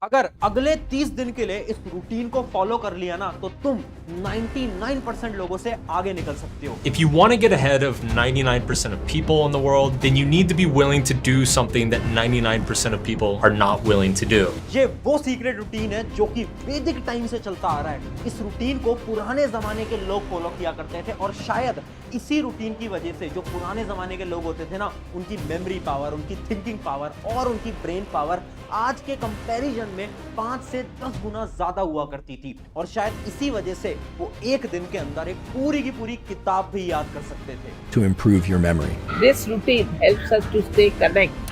अगर अगले 30 दिन के लिए इस रूटीन को फॉलो कर लिया ना तो तुम 99% लोगों से आगे निकल सकते हो। If you want to get ahead of 99% of people in the world, then you need to be willing to do something that 99% of people are not willing to do. ये वो सीक्रेट रूटीन है जो कि वैदिक time से चलता आ रहा है। इस रूटीन को पुराने जमाने के लोग फॉलो किया करते थे और शायद इसी रूटीन की वजह से जो पुराने जमाने के लोग होते थे ना, उनकी मेमोरी पावर, उनकी थिंकिंग पावर और उनकी ब्रेन पावर आज के कंपैरिजन में 5 से 10 गुना ज्यादा हुआ करती थी। और शायद इसी वजह से वो एक दिन के अंदर एक पूरी की पूरी किताब भी याद कर सकते थे। To improve your memory. This routine helps us to stay connected.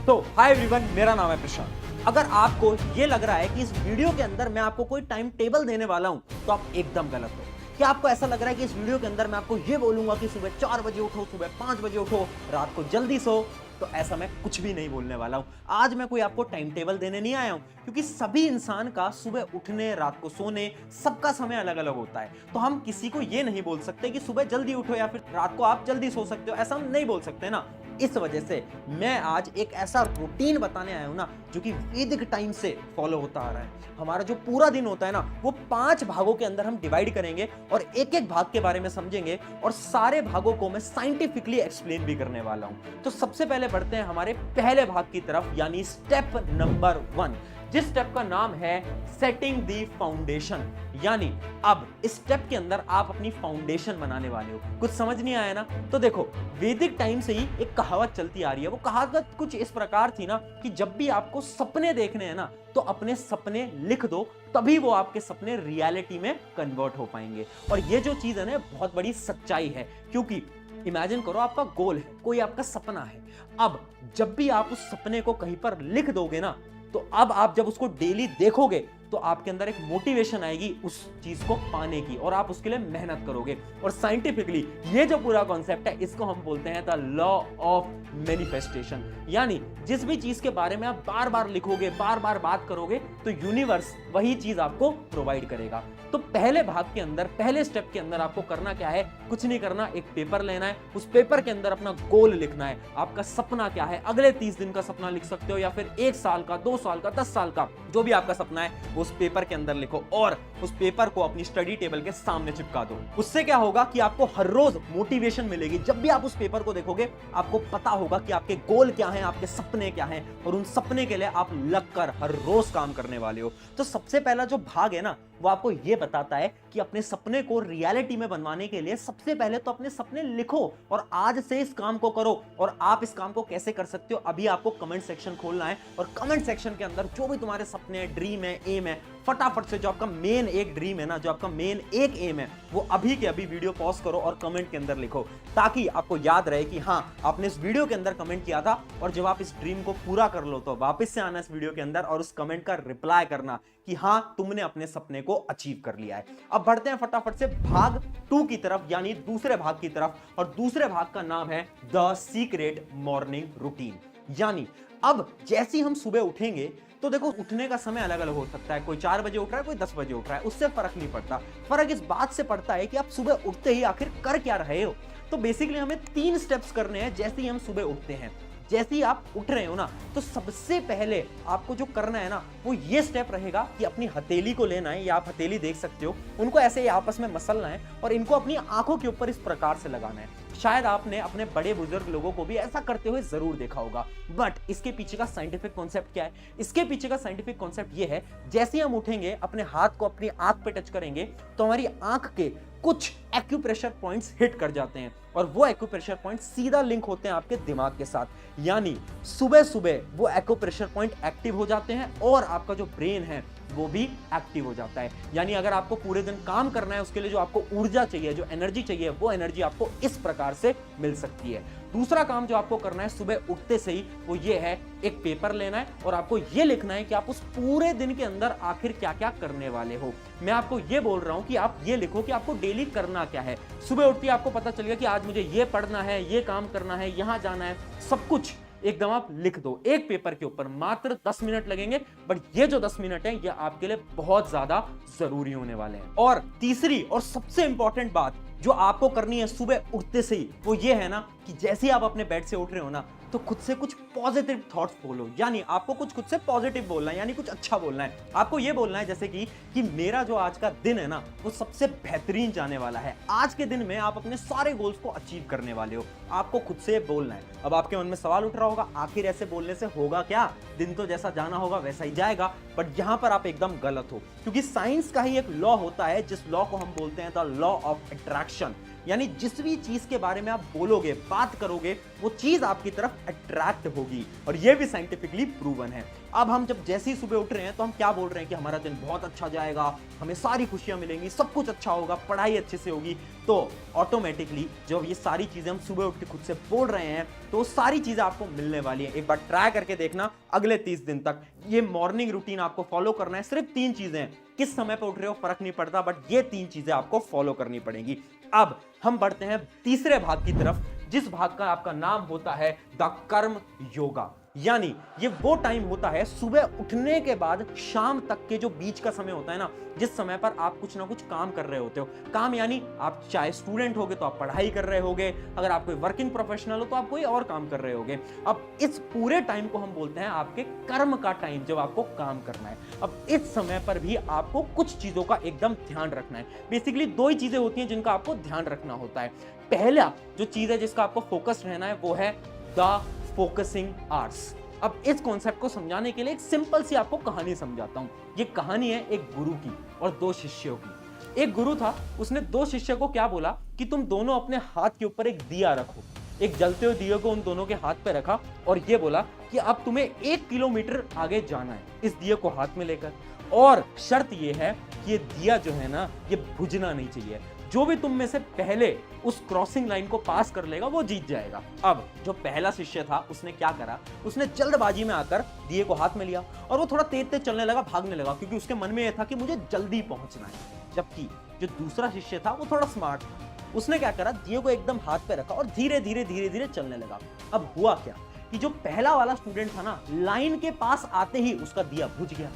तो हाय एवरीवन, मेरा नाम है प्रशांत। अगर आपको ये लग रहा है कि इस वीडियो के अंदर मैं आपको कोई टाइम टेबल देने वाला हूं तो आप एकदम गलत हो। क्या आपको ऐसा लग रहा है कि इस वीडियो के अंदर मैं आपको ये बोलूंगा कि सुबह 4 बजे उठो, सुबह 5 बजे उठो, रात को जल्दी सो? तो ऐसा मैं कुछ भी नहीं बोलने वाला हूं। आज मैं कोई आपको टाइम टेबल देने नहीं आया हूं, क्योंकि सभी इंसान का सुबह उठने, रात को सोने, सबका समय अलग अलग होता है। तो हम किसी को ये नहीं बोल सकते कि सुबह जल्दी उठो या फिर रात को आप जल्दी सो सकते हो, ऐसा हम नहीं बोल सकते ना। इस वजह से मैं आज एक ऐसा रूटीन बताने आया हूं ना जो कि वैदिक टाइम से फॉलो होता आ रहा है। हमारा जो पूरा दिन होता है ना, वो 5 भागों के अंदर हम डिवाइड करेंगे और एक एक भाग के बारे में समझेंगे और सारे भागों को मैं साइंटिफिकली एक्सप्लेन भी करने वाला हूं। तो सबसे पहले बढ़ते हैं हमारे पहले भाग की तरफ, यानी स्टेप नंबर 1, जिस स्टेप का नाम है सेटिंग दी फाउंडेशन। यानी अब इस स्टेप के अंदर आप अपनी फाउंडेशन बनाने वाले हो। कुछ समझ नहीं आया ना? तो देखो, वैदिक टाइम से ही एक कहावत चलती आ रही है। वो कहावत कुछ इस प्रकार थी ना कि जब भी आपको सपने देखने हैं ना तो अपने सपने लिख दो, तभी वो आपके सपने रियलिटी में कन्वर्ट हो पाएंगे। और ये जो चीज है ना, बहुत बड़ी सच्चाई है, क्योंकि इमेजिन करो आपका गोल है, कोई आपका सपना है। अब जब भी आप उस सपने को कहीं पर लिख दोगे ना, तो अब आप जब उसको डेली देखोगे तो आपके अंदर एक मोटिवेशन आएगी उस चीज को पाने की और आप उसके लिए मेहनत करोगे। और साइंटिफिकली ये जो पूरा कॉन्सेप्ट है, इसको हम बोलते हैं द लॉ ऑफ मैनिफेस्टेशन। यानी जिस भी चीज के बारे में आप बार बार लिखोगे, बार बार बात करोगे, तो यूनिवर्स वही चीज आपको प्रोवाइड करेगा। तो पहले भाग के अंदर, पहले स्टेप के अंदर आपको करना क्या है? कुछ नहीं करना, एक पेपर लेना है, उस पेपर के अंदर अपना गोल लिखना है। आपका सपना क्या है? अगले 30 दिन का सपना लिख सकते हो या फिर 1 साल का, 2 साल का, 10 साल का, जो भी आपका सपना है उस पेपर के अंदर लिखो और उस पेपर को अपनी स्टडी टेबल के सामने चिपका दो। उससे क्या होगा कि आपको हर रोज मोटिवेशन मिलेगी। जब भी आप उस पेपर को देखोगे, आपको पता होगा कि आपके गोल क्या हैं, आपके सपने क्या हैं, और उन सपने के लिए आप लगकर हर रोज काम करने वाले हो। तो सबसे पहला जो भाग है ना, वो आपको यह बताता है कि अपने सपने को रियलिटी में बनवाने के लिए सबसे पहले तो अपने सपने लिखो और आज से इस काम को करो। और आप इस काम को कैसे कर सकते हो, अभी आपको कमेंट सेक्शन खोलना है और कमेंट सेक्शन के अंदर जो भी तुम्हारे सपने हैं, ड्रीम है, एम है, फटाफट से जो आपका मेन एक ड्रीम है ना, जो आपका मेन एक एम है, वो अभी के अभी वीडियो पॉज करो और कमेंट के अंदर लिखो, ताकि आपको याद रहे कि हाँ, आपने इस वीडियो के अंदर कमेंट किया था। और जब आप इस ड्रीम को पूरा कर लो तो वापस से आना इस वीडियो के अंदर और उस कमेंट का रिप्लाई करना कि हाँ, तुमने अपने सपने को अचीव कर लिया है। अब बढ़ते हैं फटाफट से भाग 2 की तरफ, यानी दूसरे भाग की तरफ। और दूसरे भाग का नाम है द सीक्रेट मॉर्निंग रूटीन। यानी अब जैसे ही हम सुबह उठेंगे, तो देखो, उठने का समय अलग अलग हो सकता है। कोई 4 बजे उठ रहा है, कोई 10 बजे उठ रहा है, उससे फर्क नहीं पड़ता। फर्क इस बात से पड़ता है कि आप सुबह उठते ही आखिर कर क्या रहे हो। तो बेसिकली हमें 3 स्टेप्स करने हैं जैसे ही हम सुबह उठते हैं। जैसे ही आप उठ रहे हो ना, तो सबसे पहले आपको जो करना है ना, वो ये स्टेप रहेगा कि अपनी हथेली को लेना है, या आप हथेली देख सकते हो, उनको ऐसे ही आपस में मसलना है और इनको अपनी आंखों के ऊपर इस प्रकार से लगाना है। शायद आपने अपने बड़े बुजुर्ग लोगों को भी ऐसा करते हुए जरूर देखा होगा। बट इसके पीछे का साइंटिफिक कॉन्सेप्ट क्या है? इसके पीछे का साइंटिफिक कॉन्सेप्ट ये है, जैसे ही हम उठेंगे, अपने हाथ को अपनी आंख पे टच करेंगे, तो हमारी आंख के कुछ एक्यूप्रेशर पॉइंट्स हिट कर जाते हैं और वो एक्यूप्रेशर पॉइंट सीधा लिंक होते हैं आपके दिमाग के साथ। यानी सुबह सुबह वो एक्यूप्रेशर पॉइंट एक्टिव हो जाते हैं और आपका जो ब्रेन है वो भी एक्टिव हो जाता है। यानी अगर आपको पूरे दिन काम करना है, उसके लिए जो आपको ऊर्जा चाहिए, जो एनर्जी चाहिए, वो एनर्जी आपको इस प्रकार से मिल सकती है। दूसरा काम जो आपको करना है सुबह उठते से ही, वो ये है, एक पेपर लेना है और आपको ये लिखना है कि आप उस पूरे दिन के अंदर आखिर क्या क्या करने वाले हो। मैं आपको ये बोल रहा हूं कि आप ये लिखो कि आपको डेली करना क्या है। सुबह उठते ही आपको पता चल गया कि आज मुझे ये पढ़ना है, ये काम करना है, यहां जाना है, सब कुछ एकदम आप लिख दो एक पेपर के ऊपर। मात्र 10 मिनट लगेंगे, बट ये जो 10 मिनट है, ये आपके लिए बहुत ज्यादा जरूरी होने वाले हैं। और तीसरी और सबसे इंपॉर्टेंट बात जो आपको करनी है सुबह उठते से ही, वो ये है ना कि जैसे ही आप अपने बेड से उठ रहे हो ना, तो खुद से कुछ पॉजिटिव थॉट्स बोलो, यानी आपको कुछ खुद से पॉजिटिव बोलना है, यानी कुछ अच्छा बोलना है। आपको ये बोलना है जैसे कि मेरा जो आज का दिन है ना वो सबसे बेहतरीन जाने वाला है। आज के दिन में आप अपने सारे गोल्स को अचीव करने वाले हो, आपको खुद से बोलना है। अब आपके मन में सवाल उठ रहा होगा, आखिर ऐसे बोलने से होगा क्या? दिन तो जैसा जाना होगा वैसा ही जाएगा। बट यहां पर आप एकदम गलत हो, क्योंकि साइंस का ही एक लॉ होता है जिस लॉ को हम बोलते हैं द लॉ ऑफ अट्रैक्शन। यानी जिस भी चीज के बारे में आप बोलोगे, बात करोगे, वो चीज आपकी तरफ अट्रैक्ट होगी, और ये भी साइंटिफिकली प्रूवन है। अब हम जब जैसे ही सुबह उठ रहे हैं तो हम क्या बोल रहे हैं कि हमारा दिन बहुत अच्छा जाएगा, हमें सारी खुशियां मिलेंगी, सब कुछ अच्छा होगा, पढ़ाई अच्छे से होगी। तो ऑटोमेटिकली जब ये सारी चीजें हम सुबह उठ के खुद से बोल रहे हैं तो सारी चीजें आपको मिलने वाली हैं। एक बार ट्राई करके देखना, अगले 30 दिन तक ये मॉर्निंग रूटीन आपको फॉलो करना है। सिर्फ 3 चीजें हैं, किस समय पे उठ रहे हो फर्क नहीं पड़ता, बट ये 3 चीजें आपको फॉलो करनी पड़ेंगी। अब हम बढ़ते हैं तीसरे भाग की तरफ, जिस भाग का आपका नाम होता है द कर्म योगा। यानी ये वो टाइम होता है सुबह उठने के बाद शाम तक के जो बीच का समय होता है ना, जिस समय पर आप कुछ ना कुछ काम कर रहे होते हो। काम यानी आप चाहे स्टूडेंट होगे तो आप पढ़ाई कर रहे होगे, अगर आप कोई वर्किंग प्रोफेशनल हो तो आप कोई और काम कर रहे होगे। अब इस पूरे टाइम को हम बोलते हैं आपके कर्म का टाइम, जब आपको काम करना है। अब इस समय पर भी आपको कुछ चीजों का एकदम ध्यान रखना है। बेसिकली 2 ही चीजें होती हैं जिनका आपको ध्यान रखना होता है। पहला जो चीज है जिसका आपको फोकस रहना है वो है द फोकसिंग आवर्स। अब इस कॉन्सेप्ट को समझाने के लिए एक सिंपल सी आपको कहानी समझाता हूं। ये कहानी है एक गुरु की और 2 शिष्यों की। एक गुरु था, उसने 2 शिष्य को क्या बोला कि तुम दोनों अपने हाथ के ऊपर एक दिया रखो। एक जलते हुए दिए को उन दोनों के हाथ पे रखा और ये बोला कि अब तुम्हें 1 किलोमीटर आगे जाना है इस दिए को हाथ में लेकर, और शर्त ये है कि ये दिया जो है ना ये बुझना नहीं चाहिए। जो भी तुम में से पहले उस क्रॉसिंग लाइन को पास कर लेगा वो जीत जाएगा। अब जो पहला शिष्य था उसने क्या करा, उसने जल्दबाजी में आकर दिए को हाथ में लिया और वो थोड़ा तेज तेज चलने लगा, भागने लगा, क्योंकि उसके मन में यह था कि मुझे जल्दी पहुंचना है। जबकि जो दूसरा शिष्य था वो थोड़ा स्मार्ट था, उसने क्या करा, दिए को एकदम हाथ पे रखा और धीरे धीरे धीरे धीरे चलने लगा। अब हुआ क्या कि जो पहला वाला स्टूडेंट था ना, लाइन के पास आते ही उसका दिया बुझ गया,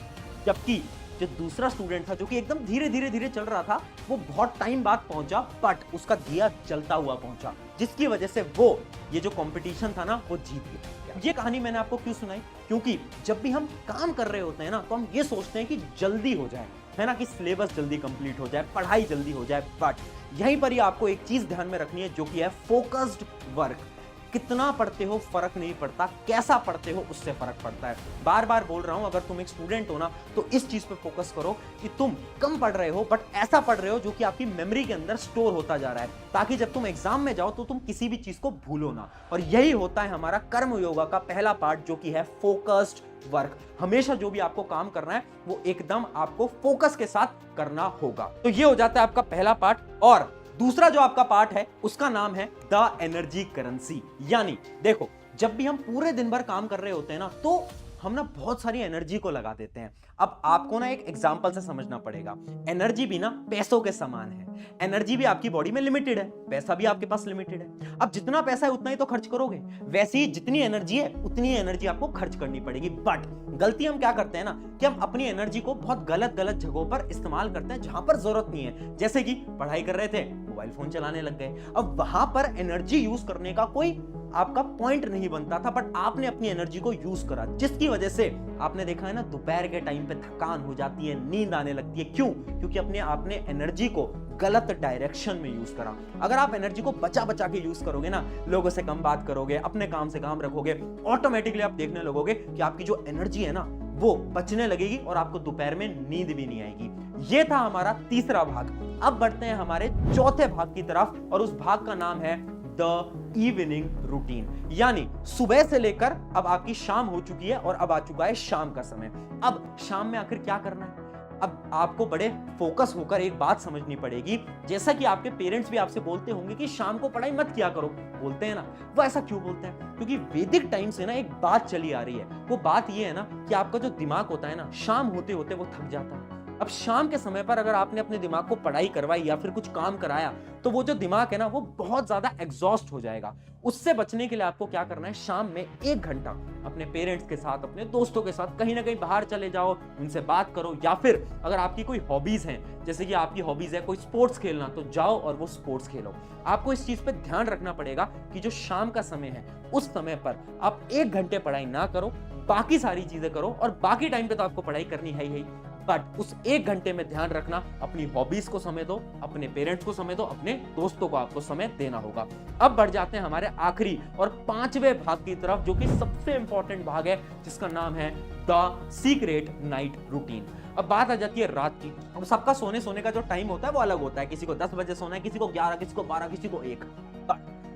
जबकि जो दूसरा स्टूडेंट था जो कि एकदम धीरे धीरे धीरे चल रहा था वो बहुत टाइम बाद पहुंचा, बट उसका दिया जलता हुआ पहुंचा, जिसकी वजह से वो ये जो कंपटीशन था ना वो जीत गया। ये कहानी मैंने आपको क्यों सुनाई, क्योंकि जब भी हम काम कर रहे होते हैं ना तो हम ये सोचते हैं कि जल्दी हो जाए, है ना, कि सिलेबस जल्दी कंप्लीट हो जाए, पढ़ाई जल्दी हो जाए। बट यहीं पर ही आपको एक चीज ध्यान में रखनी है जो कि है फोकस्ड वर्क। कितना पढ़ते हो फर्क नहीं पड़ता, कैसा पढ़ते हो उससे फर्क पड़ता है। बार बार बोल रहा हूं, अगर तुम एक स्टूडेंट हो ना तो इस चीज पे फोकस करो कि तुम कम पढ़ रहे हो बट ऐसा पढ़ रहे हो जो कि आपकी मेमोरी के अंदर स्टोर होता जा रहा है, ताकि जब तुम एग्जाम में जाओ तो तुम किसी भी चीज को भूलो ना। और यही होता है हमारा कर्म योगा का पहला पार्ट जो कि है फोकस्ड वर्क। हमेशा जो भी आपको काम करना है वो एकदम आपको फोकस के साथ करना होगा। तो ये हो जाता है आपका पहला पार्ट। और दूसरा जो आपका पार्ट है उसका नाम है द एनर्जी करेंसी। यानी देखो, जब भी हम पूरे दिन भर काम कर रहे होते हैं ना तो हम ना बहुत सारी एनर्जी को लगा देते हैं। अब आपको ना एक एग्जांपल से समझना पड़ेगा। एनर्जी भी ना पैसों के समान है। एनर्जी भी आपकी बॉडी में लिमिटेड है, पैसा भी आपके पास लिमिटेड है। अब जितना पैसा है उतना ही तो खर्च करोगे, वैसे ही जितनी एनर्जी है उतनी ही एनर्जी आपको खर्च करनी पड़ेगी। बट गलती हम क्या करते हैं ना कि हम अपनी एनर्जी को बहुत गलत गलत जगहों पर इस्तेमाल करते हैं जहां पर जरूरत नहीं है। जैसे कि पढ़ाई कर रहे थे, मोबाइल फोन चलाने लग गए। अब वहां पर एनर्जी यूज करने का कोई आपका पॉइंट नहीं बनता था, बट आपने अपनी एनर्जी को यूज करा, जिसकी वजह से आपने देखा है ना दोपहर के टाइम पे थकान हो जाती है, नींद आने लगती है। क्यों? क्योंकि आपने एनर्जी को गलत डायरेक्शन में यूज करा। अगर आप एनर्जी को बचा बचा के यूज करोगे ना, लोगों से कम बात करोगे, अपने काम से काम रखोगे, ऑटोमेटिकली आप देखने लगोगे कि आपकी जो एनर्जी है ना वो बचने लगेगी और आपको दोपहर में नींद भी नहीं आएगी। ये था हमारा तीसरा भाग। अब बढ़ते हैं हमारे चौथे भाग की तरफ, और उस भाग का नाम है द इवनिंग रूटीन। यानी सुबह से लेकर अब आपकी शाम हो चुकी है और अब आ चुका है शाम का समय। अब शाम में आखिर क्या करना है? अब आपको बड़े फोकस होकर एक बात समझनी पड़ेगी। जैसा कि आपके पेरेंट्स भी आपसे बोलते होंगे कि शाम को पढ़ाई मत किया करो, बोलते हैं ना, वो ऐसा क्यों बोलते हैं? क्योंकि वैदिक टाइम से ना एक बात चली आ रही है। वो बात ये है ना कि आपका जो दिमाग होता है ना, शाम होते होते वो थक जाता है। अब शाम के समय पर अगर आपने अपने दिमाग को पढ़ाई करवाई या फिर कुछ काम कराया तो वो जो दिमाग है ना वो बहुत ज्यादा एग्जॉस्ट हो जाएगा। उससे बचने के लिए आपको क्या करना है, शाम में 1 घंटा अपने पेरेंट्स के साथ, अपने दोस्तों के साथ कहीं ना कहीं बाहर चले जाओ, उनसे बात करो, या फिर अगर आपकी कोई हॉबीज हैं, जैसे कि आपकी हॉबीज है कोई स्पोर्ट्स खेलना, तो जाओ और वो स्पोर्ट्स खेलो। आपको इस चीज पे ध्यान रखना पड़ेगा कि जो शाम का समय है उस समय पर आप 1 घंटे पढ़ाई ना करो, बाकी सारी चीजें करो, और बाकी टाइम पे तो आपको पढ़ाई करनी है ही, बट उस 1 घंटे में ध्यान रखना अपनी हॉबीज को समय दो, अपने पेरेंट्स को समय दो, अपने दोस्तों को आपको समय देना होगा। अब बढ़ जाते हैं हमारे आखिरी और 5वें भाग की तरफ, जो कि सबसे इंपॉर्टेंट भाग है, जिसका नाम है द सीक्रेट नाइट रूटीन। अब बात आ जाती है रात की। अब सबका सोने का जो टाइम होता है वो अलग होता है, किसी को 10 बजे सोना है, किसी को 11, किसी को 12, किसी को 1।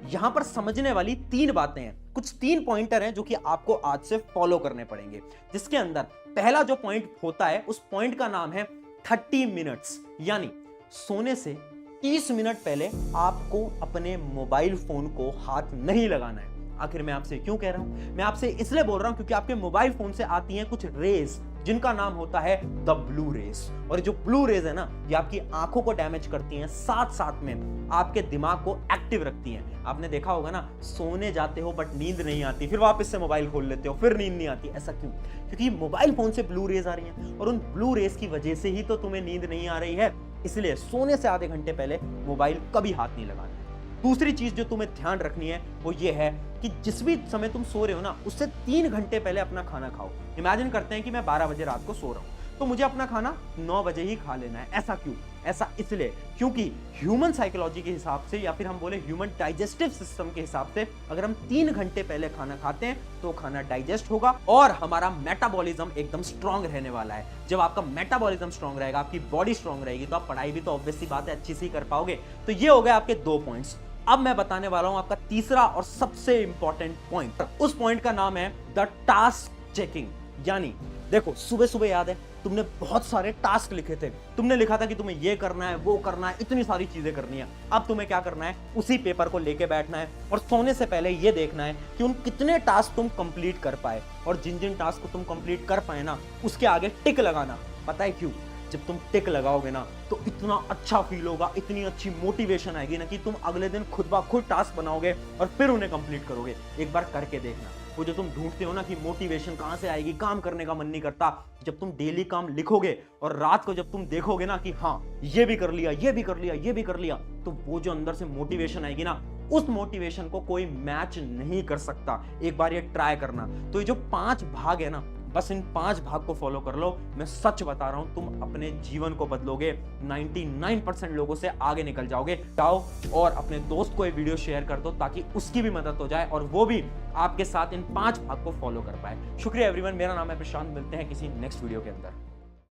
यहां पर समझने वाली 3 बातें हैं, कुछ 3 पॉइंटर हैं जो कि आपको आज से फॉलो करने पड़ेंगे, जिसके अंदर पहला जो पॉइंट होता है उस पॉइंट का नाम है 30 मिनट्स, यानी सोने से 30 मिनट पहले आपको अपने मोबाइल फोन को हाथ नहीं लगाना है। आखिर मैं आपसे क्यों कह रहा हूं? मैं आपसे इसलिए बोल रहा हूं क्योंकि आपके मोबाइल फोन से आती हैं कुछ रेज जिनका नाम होता है द ब्लू रेज, और जो ब्लू रेज है ना ये आपकी आंखों को डैमेज करती हैं, साथ साथ में आपके दिमाग को एक्टिव रखती हैं। आपने देखा होगा ना, सोने जाते हो बट नींद नहीं आती, फिर वापस से मोबाइल खोल लेते हो, फिर नींद नहीं आती। ऐसा क्यों? क्योंकि मोबाइल फोन से ब्लू रेज आ रही हैं, और उन ब्लू रेज की वजह से ही तो तुम्हें नींद नहीं आ रही है। इसलिए सोने से आधे घंटे पहले मोबाइल कभी हाथ नहीं लगाना। दूसरी चीज जो तुम्हें ध्यान रखनी है वो ये है कि जिस भी समय तुम सो रहे हो ना, उससे 3 घंटे पहले अपना खाना खाओ। इमेजिन करते हैं कि मैं 12 बजे रात को सो रहा हूं, तो मुझे अपना खाना 9 बजे ही खा लेना है। ऐसा क्यों? ऐसा इसलिए क्योंकि ह्यूमन साइकोलॉजी के हिसाब से, या फिर हम बोले ह्यूमन डाइजेस्टिव सिस्टम के हिसाब से, अगर हम 3 घंटे पहले खाना खाते हैं तो खाना डाइजेस्ट होगा और हमारा मेटाबॉलिज्म एकदम स्ट्रांग रहने वाला है। जब आपका मेटाबॉलिज्म स्ट्रांग रहेगा, आपकी बॉडी स्ट्रांग रहेगी, तो आप पढ़ाई भी तो ऑब्वियसली बात है अच्छी से ही कर पाओगे। तो ये हो गए आपके 2 पॉइंट्स। अब मैं बताने वाला हूं आपका तीसरा और सबसे इंपॉर्टेंट पॉइंट। उस पॉइंट का नाम है द टास्क चेकिंग। यानी देखो, सुबह सुबह याद है तुमने बहुत सारे टास्क लिखे थे, तुमने लिखा था कि तुम्हें ये करना है, वो करना है, इतनी सारी चीजें करनी है। अब तुम्हें क्या करना है, उसी पेपर को लेके बैठना है और सोने से पहले ये देखना है कि उन कितने टास्क तुम कंप्लीट कर पाए, और जिन जिन टास्क को तुम कंप्लीट कर पाए ना उसके आगे टिक लगाना। पता है क्यों? जब तुम टिक लगाओगे ना तो इतना अच्छा फील होगा, इतनी अच्छी मोटिवेशन आएगी ना कि तुम अगले दिन खुद ब खुद टास्क बनाओगे और फिर उन्हें कंप्लीट करोगे। एक बार करके देखना। वो जो तुम ढूंढते हो ना कि मोटिवेशन कहां से आएगी, काम करने का मन नहीं करता, जब तुम डेली काम लिखोगे और रात को जब तुम देखोगे ना कि हाँ ये भी कर लिया, ये भी कर लिया, ये भी कर लिया, तो वो जो अंदर से मोटिवेशन आएगी ना, उस मोटिवेशन को कोई मैच नहीं कर सकता। एक बार ये ट्राई करना। तो ये जो 5 भाग है ना, बस इन 5 भाग को फॉलो कर लो। मैं सच बता रहा हूं, तुम अपने जीवन को बदलोगे, 99% लोगों से आगे निकल जाओगे। जाओ और अपने दोस्त को ये वीडियो शेयर कर दो ताकि उसकी भी मदद हो जाए और वो भी आपके साथ इन 5 भाग को फॉलो कर पाए। शुक्रिया एवरीवन, मेरा नाम है प्रशांत। मिलते हैं किसी नेक्स्ट वीडियो के अंदर।